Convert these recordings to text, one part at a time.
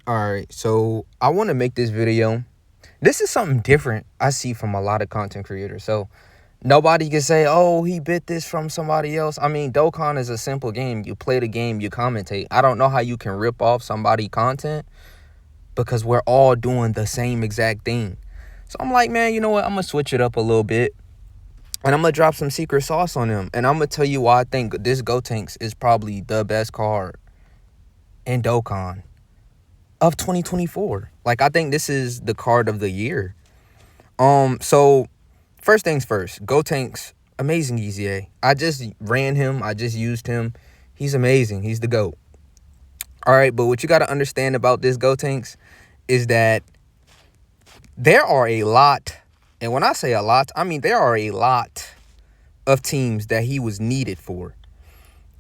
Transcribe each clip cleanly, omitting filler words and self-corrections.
Alright, so I want to make this video. This is something different I see from a lot of content creators. So nobody can say, oh, he bit this from somebody else. I mean, Dokkan is a simple game. You play the game, you commentate. I don't know how you can rip off somebody's content because we're all doing the same exact thing. So I'm like, man, you know what? I'm going to switch it up a little bit. And I'm going to drop some secret sauce on him. And I'm going to tell you why I think this GOTENKS is probably the best card in Dokkan of 2024. Like, I think this is the card of the year. So first things first, GOTENKS, amazing EZA. I just ran him. I just used him. He's amazing. He's the GOAT. All right, but what you got to understand about this GOTENKS is that there are a lot, and when I say a lot, I mean there are a lot of teams that he was needed for.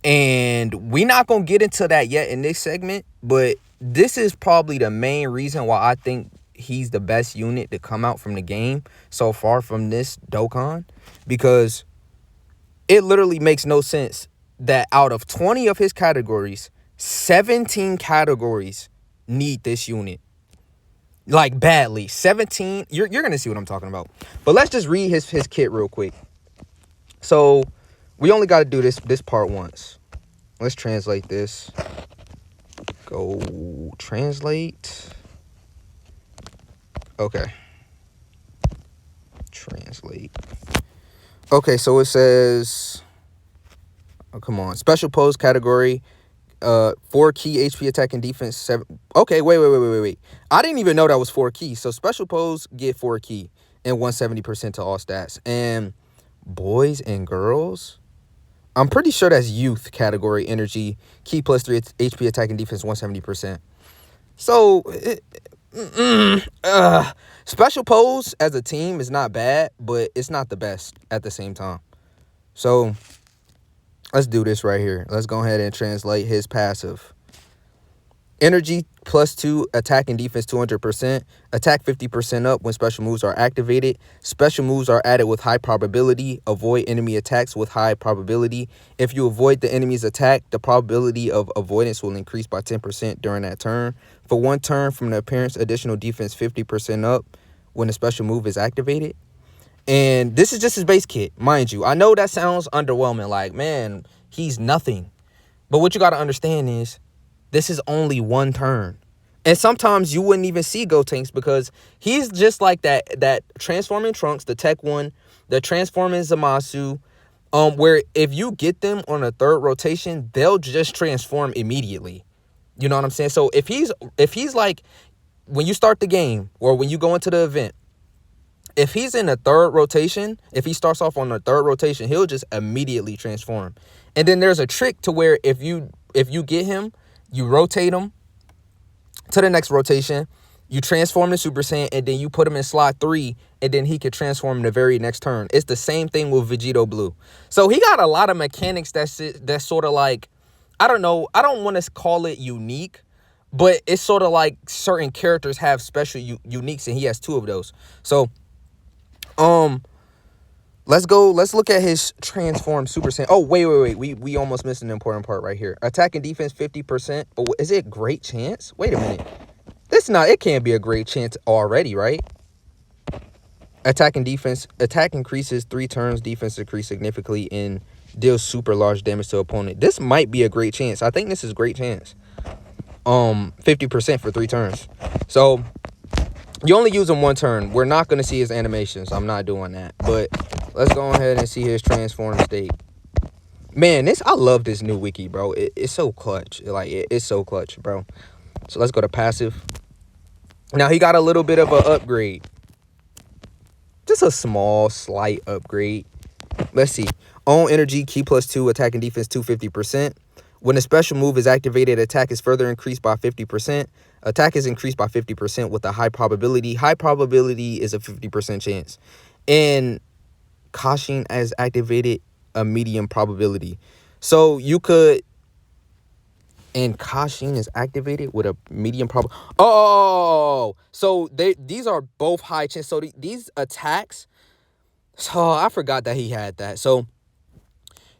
And we're not going to get into that yet in this segment, but this is probably the main reason why I think he's the best unit to come out from the game so far from this Dokkan, because it literally makes no sense that out of 20 of his categories, 17 categories need this unit. Like, badly. 17. You're going to see what I'm talking about. But let's just read his kit real quick. So we only got to do this part once. Let's translate this. Go translate. Okay. Translate. Okay, so it says, oh, come on. Special pose category, 4 key HP attack and defense, 7. Okay, wait. I didn't even know that was 4 key. So special pose get 4 key and 170% to all stats. And boys and girls, I'm pretty sure that's youth category, energy, key plus 3 HP attack and defense, 170%. So special pose as a team is not bad, but it's not the best at the same time. So let's do this right here. Let's go ahead and translate his passive. Energy plus 2, attack and defense 200%. Attack 50% up when special moves are activated. Special moves are added with high probability. Avoid enemy attacks with high probability. If you avoid the enemy's attack, the probability of avoidance will increase by 10% during that turn. For 1 turn from the appearance, additional defense 50% up when a special move is activated. And this is just his base kit, mind you. I know that sounds underwhelming, like, man, he's nothing. But what you got to understand is this is only 1 turn. And sometimes you wouldn't even see GOTENKS because he's just like that transforming Trunks, the Tech 1, the transforming Zamasu, where if you get them on a 3rd rotation, they'll just transform immediately. You know what I'm saying? So if he's like, when you start the game or when you go into the event, if he's in a 3rd rotation, if he starts off on a 3rd rotation, he'll just immediately transform. And then there's a trick to where if you get him, you rotate him to the next rotation, you transform the Super Saiyan, and then you put him in slot 3, and then he could transform the very next turn. It's the same thing with Vegito Blue. So he got a lot of mechanics that's sort of like, I don't know, I don't want to call it unique, but it's sort of like certain characters have special uniques, and he has 2 of those. So let's look at his transformed Super Saiyan. Oh, wait. We almost missed an important part right here. Attack and defense 50%. Oh, is it great chance? Wait a minute. It can't be a great chance already, right? Attack and defense. Attack increases 3 turns. Defense decreases significantly and deals super large damage to opponent. This might be a great chance. I think this is great chance. 50% for 3 turns. So you only use him 1 turn. We're not going to see his animations. I'm not doing that. But let's go ahead and see his transform state. Man, I love this new wiki, bro. It's so clutch. Like, it's so clutch, bro. So let's go to passive. Now, he got a little bit of an upgrade. Just a small, slight upgrade. Let's see. Own energy, key plus 2, attack and defense 250%. When a special move is activated, attack is further increased by 50%. Attack is increased by 50% with a high probability. High probability is a 50% chance. And Kashin as activated, a medium probability. So you could, and Kashin is activated with a medium probability. Oh, so these are both high chance. So these attacks, so I forgot that he had that. So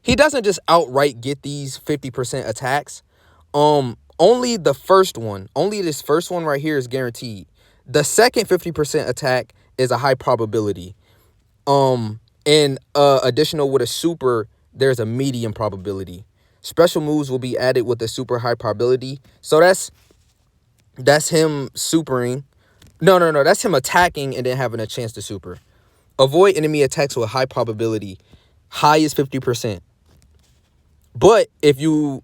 he doesn't just outright get these 50% attacks. only the first one, only this first one right here is guaranteed. The second 50% attack is a high probability. And additional with a super, there's a medium probability. Special moves will be added with a super high probability. So that's him supering. No, that's him attacking and then having a chance to super. Avoid enemy attacks with high probability. High is 50%. But it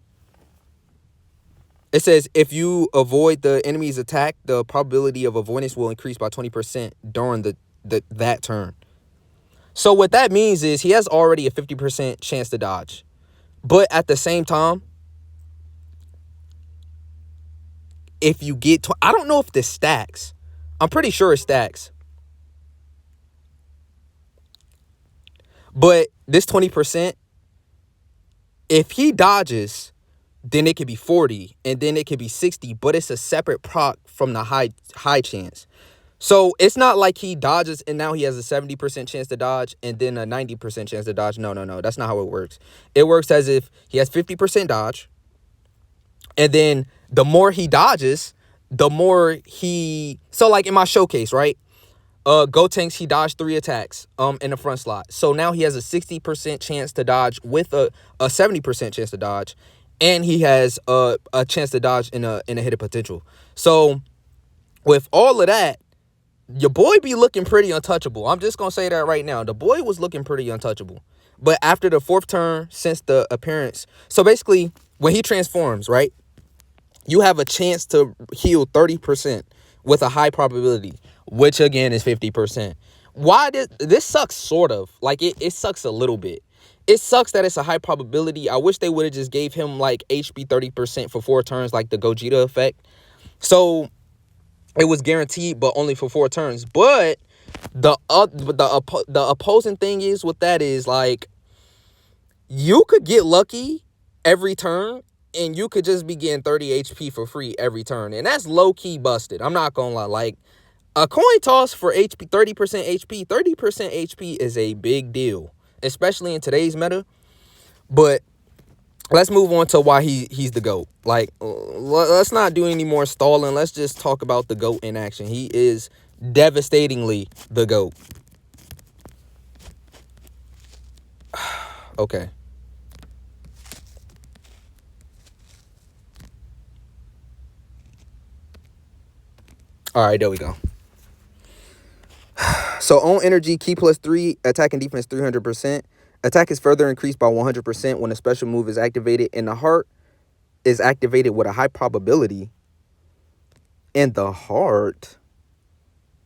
says if you avoid the enemy's attack, the probability of avoidance will increase by 20% during that turn. So what that means is he has already a 50% chance to dodge. But at the same time, if you get I don't know if this stacks. I'm pretty sure it stacks. But this 20%, if he dodges, then it could be 40 and then it could be 60, but it's a separate proc from the high chance. So it's not like he dodges and now he has a 70% chance to dodge and then a 90% chance to dodge. No. That's not how it works. It works as if he has 50% dodge. And then the more he dodges, the more so like in my showcase, right? GOTENKS, he dodged 3 attacks in the front slot. So now he has a 60% chance to dodge with a 70% chance to dodge. And he has a chance to dodge in a hidden potential. So with all of that, your boy be looking pretty untouchable. I'm just going to say that right now. The boy was looking pretty untouchable. But after the 4th turn, since the appearance. So basically, when he transforms, right? You have a chance to heal 30% with a high probability, which again is 50%. Why this sucks sort of. Like it sucks a little bit. It sucks that it's a high probability. I wish they would have just gave him like HP 30% for 4 turns like the Gogeta effect. So it was guaranteed, but only for 4 turns. But the opposing thing is with that is like you could get lucky every turn and you could just be getting 30 HP for free every turn. And that's low-key busted. I'm not going to lie. Like a coin toss for HP, 30% HP, 30% HP is a big deal, especially in today's meta. But let's move on to why he's the GOAT. Like, let's not do any more stalling. Let's just talk about the GOAT in action. He is devastatingly the GOAT. Okay. All right, there we go. So on energy, key +3, attack and defense 300%. Attack is further increased by 100% when a special move is activated, and the heart is activated with a high probability. And the heart?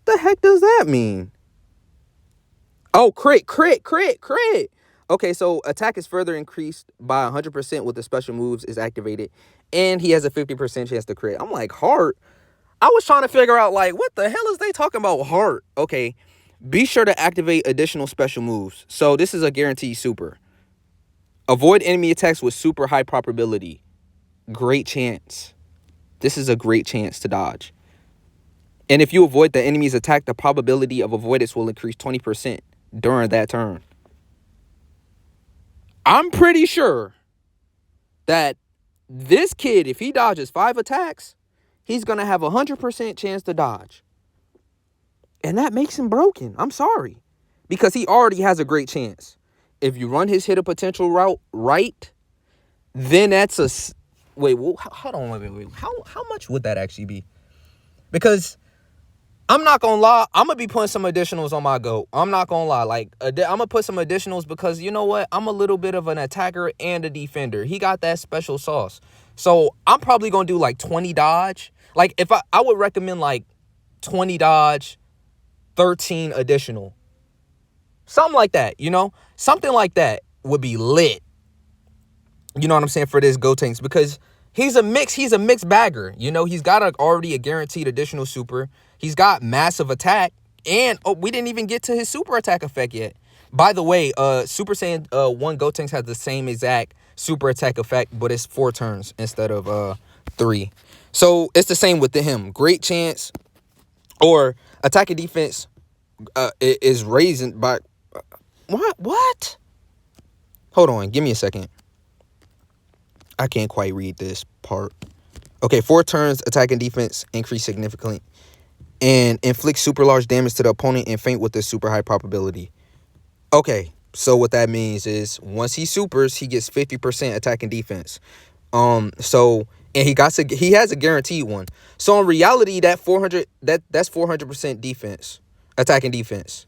The heck does that mean? Oh, crit. Okay, so attack is further increased by 100% with the special moves is activated, and he has a 50% chance to crit. I'm like, heart? I was trying to figure out, like, what the hell is they talking about heart? Okay, be sure to activate additional special moves. So this is a guaranteed super. Avoid enemy attacks with super high probability. Great chance. This is a great chance to dodge. And if you avoid the enemy's attack, the probability of avoidance will increase 20% during that turn. I'm pretty sure that this kid, if he dodges 5 attacks, he's going to have a 100% chance to dodge. And that makes him broken. I'm sorry. Because he already has a great chance. If you run his hidden potential route right, then that's a... Wait, hold on. Wait. How much would that actually be? Because I'm not going to lie. I'm going to be putting some additionals on my GOAT. I'm not going to lie. Like, I'm going to put some additionals because, you know what? I'm a little bit of an attacker and a defender. He got that special sauce. So I'm probably going to do like 20 dodge. Like, if I would recommend like 20 dodge, 13 additional. Something like that, you know? Something like that would be lit. You know what I'm saying? For this GOTENKS, because he's a mixed bagger. You know, he's got already a guaranteed additional super. He's got massive attack. And we didn't even get to his super attack effect yet. By the way, Super Saiyan 1 GOTENKS has the same exact super attack effect, but it's 4 turns instead of 3. So it's the same with him. Great chance. Or attack and defense is raising by... What? Hold on. Give me a second. I can't quite read this part. Okay, 4 turns, attack and defense increase significantly. And inflict super large damage to the opponent and faint with a super high probability. Okay, so what that means is once he supers, he gets 50% attack and defense. So and he has a guaranteed one. So in reality, that's 400% defense, attack and defense.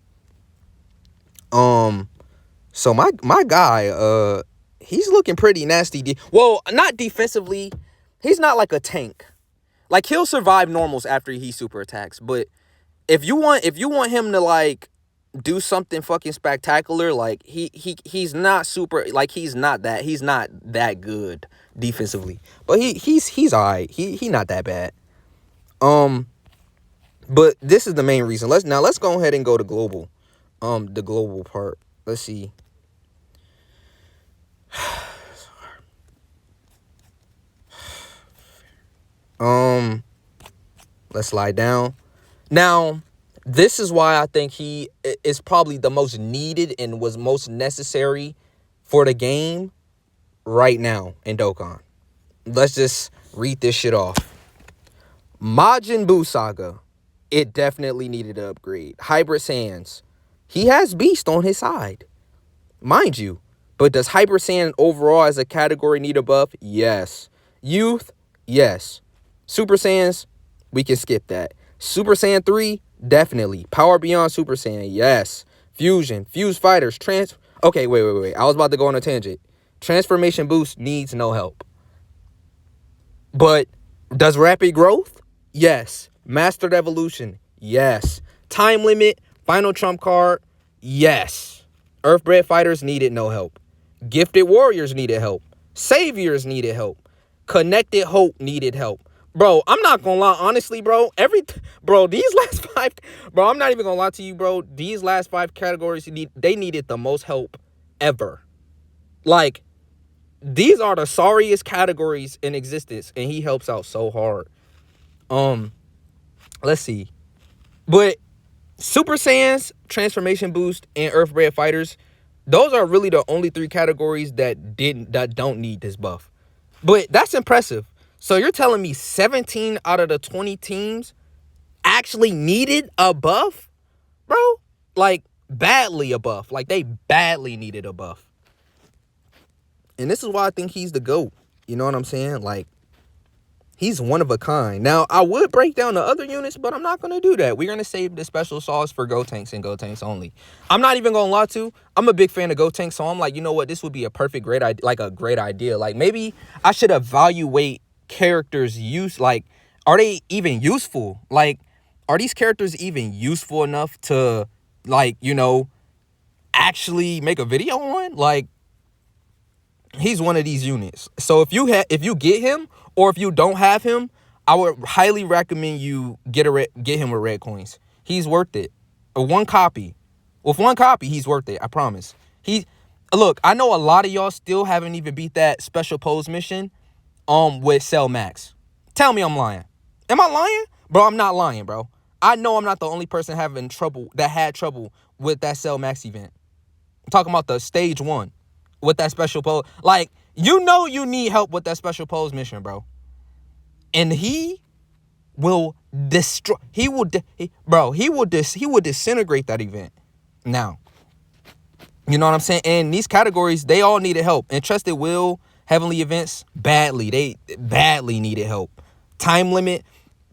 So my guy, he's looking pretty nasty. Well, not defensively. He's not like a tank. Like he'll survive normals after he super attacks, but if you want him to like do something fucking spectacular, like he's not super, like he's not that good defensively, but he's all right. He not that bad. But this is the main reason. Let's go ahead and go to global. The global part. Let's see. Let's slide down. Now, this is why I think he is probably the most needed and was most necessary for the game right now in Dokkan. Let's just read this shit off. Majin Buu Saga. It definitely needed an upgrade. Hybrid Sans. He has Beast on his side, mind you. But does Hybrid Saiyan overall as a category need a buff? Yes. Youth? Yes. Super Saiyans? We can skip that. Super Saiyan 3? Definitely. Power Beyond Super Saiyan? Yes. Fusion? Fuse Fighters? Okay, wait. I was about to go on a tangent. Transformation Boost needs no help. But does Rapid Growth? Yes. Mastered Evolution? Yes. Time Limit? Final Trump Card? Yes. Earthbred Fighters needed no help. Gifted Warriors needed help. Saviors needed help. Connected Hope needed help. Bro, I'm not gonna lie, honestly, bro. These last 5, bro, I'm not even gonna lie to you, bro. These last 5 categories, they needed the most help ever. Like, these are the sorriest categories in existence, and he helps out so hard. Let's see. But Super Saiyans, Transformation Boost, and Earthbred Fighters, those are really the only 3 categories that don't need this buff. But that's impressive. So you're telling me 17 out of the 20 teams actually needed a buff? Bro, like badly a buff. Like they badly needed a buff. And this is why I think he's the GOAT. You know what I'm saying? Like, he's one of a kind. Now, I would break down the other units, but I'm not going to do that. We're going to save the special sauce for GOTENKS and GOTENKS only. I'm not even going to lie to. I'm a big fan of GOTENKS, so I'm like, you know what? This would be a great idea. Like, maybe I should evaluate characters' use. Like, are they even useful? Like, are these characters even useful enough to, like, you know, actually make a video on? Like, he's one of these units. So if you get him, or if you don't have him, I would highly recommend you get him with red coins. He's worth it. With one copy, he's worth it. I promise. Look, I know a lot of y'all still haven't even beat that special pose mission with Cell Max. Tell me I'm lying. Am I lying? Bro, I'm not lying, bro. I know I'm not the only person had trouble with that Cell Max event. I'm talking about the stage 1 with that special pose. Like, you know you need help with that special pose mission, bro. And he will destroy. He will disintegrate that event. Now, you know what I'm saying? And these categories, they all needed help. And Trusted Will, Heavenly Events, badly. They badly needed help. Time Limit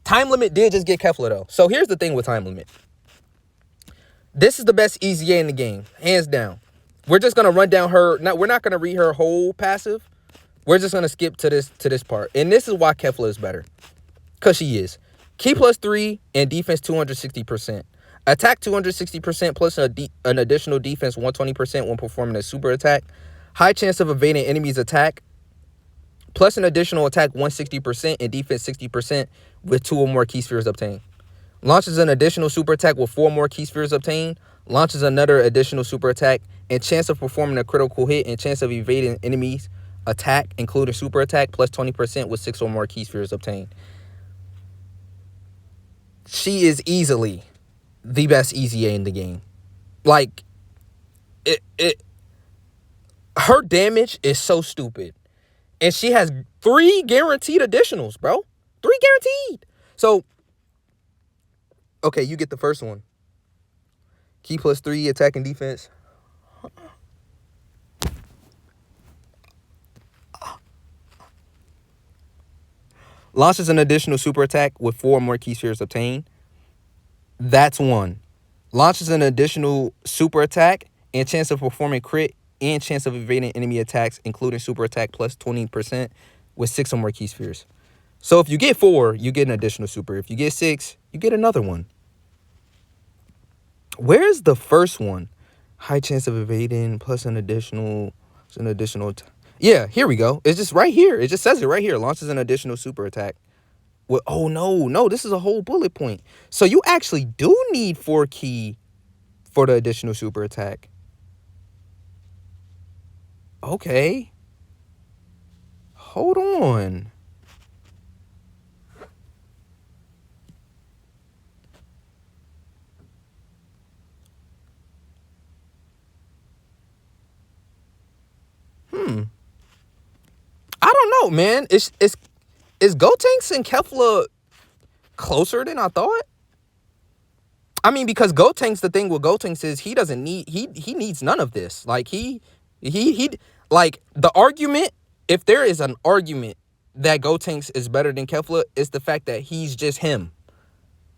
did just get Kefla, though. So here's the thing with Time Limit. This is the best EZA in the game, hands down. We're just gonna run down her. We're not gonna read her whole passive. We're just gonna skip to this part, and this is why Kefla is better, cause she is Ki +3 and defense 260%, attack 260% plus an additional defense 120% when performing a super attack, high chance of evading enemies' attack, plus an additional attack 160% and defense 60% with 2 or more key spheres obtained. Launches an additional super attack with 4 more key spheres obtained. Launches another additional super attack, and chance of performing a critical hit and chance of evading enemies' attack, including super attack, plus 20% with 6 or more key spheres obtained. She is easily the best EZA in the game. Like, her damage is so stupid. And she has 3 guaranteed additionals, bro. 3 guaranteed. So, okay, you get the first one. Key +3, attack and defense. Launches an additional super attack with 4 more key spheres obtained. That's 1. Launches an additional super attack and chance of performing crit and chance of evading enemy attacks, including super attack plus 20% with 6 or more key spheres. So if you get 4, you get an additional super. If you get 6, you get another one. Where's the first one? High chance of evading plus an additional. Yeah, here we go. It's just right here. It just says it right here. Launches an additional super attack. Well, oh, no, this is a whole bullet point. So you actually do need 4 key for the additional super attack. Okay. Hold on. I don't know, man. Is GOTENKS and Kefla closer than I thought? I mean, because GOTENKS, the thing with GOTENKS is he doesn't need, he needs none of this. Like he like the argument, if there is an argument that GOTENKS is better than Kefla, it's the fact that he's just him.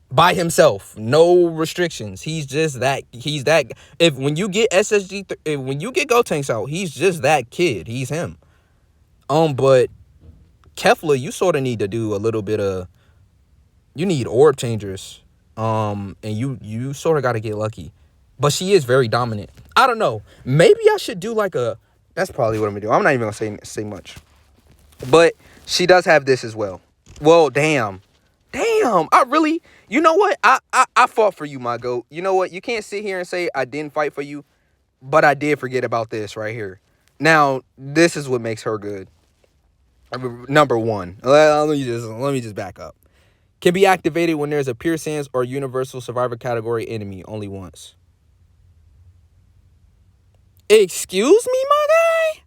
By himself, no restrictions. He's just that. He's that. When you get when you get GOTENKS out, he's just that kid. He's him. But Kefla, you sort of need to do a little bit of. You need orb changers. And you sort of got to get lucky. But she is very dominant. I don't know. Maybe I should do like a. That's probably what I'm gonna do. I'm not even gonna say much. But she does have this as well. Well, damn. I really, you know what? I fought for you, my goat. You know what? You can't sit here and say I didn't fight for you, but I did forget about this right here. Now, this is what makes her good. Number 1. Let me just back up. Can be activated when there's a Pure Sands or Universal Survivor category enemy only once. Excuse me, my guy?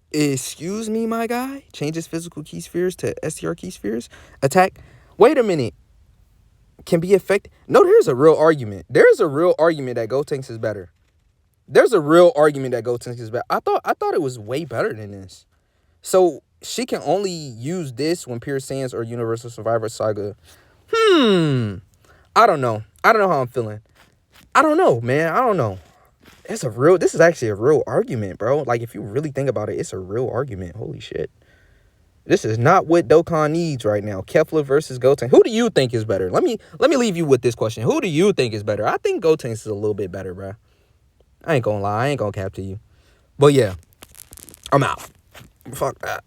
Excuse me, my guy? Changes physical key spheres to STR key spheres. Attack. Wait a minute. Can be affected. No, there's a real argument. There's a real argument that GOTENKS is better. There's a real argument that GOTENKS is better. I thought it was way better than this. So she can only use this when Pure Sands or Universal Survivor Saga. I don't know. I don't know how I'm feeling. I don't know, man. I don't know. This is actually a real argument, bro. Like, if you really think about it, it's a real argument. Holy shit. This is not what Dokkan needs right now. Kefla versus GOTENKS. Who do you think is better? Let me leave you with this question. Who do you think is better? I think GOTENKS is a little bit better, bro. I ain't gonna lie. I ain't gonna cap to you. But yeah, I'm out. Fuck that.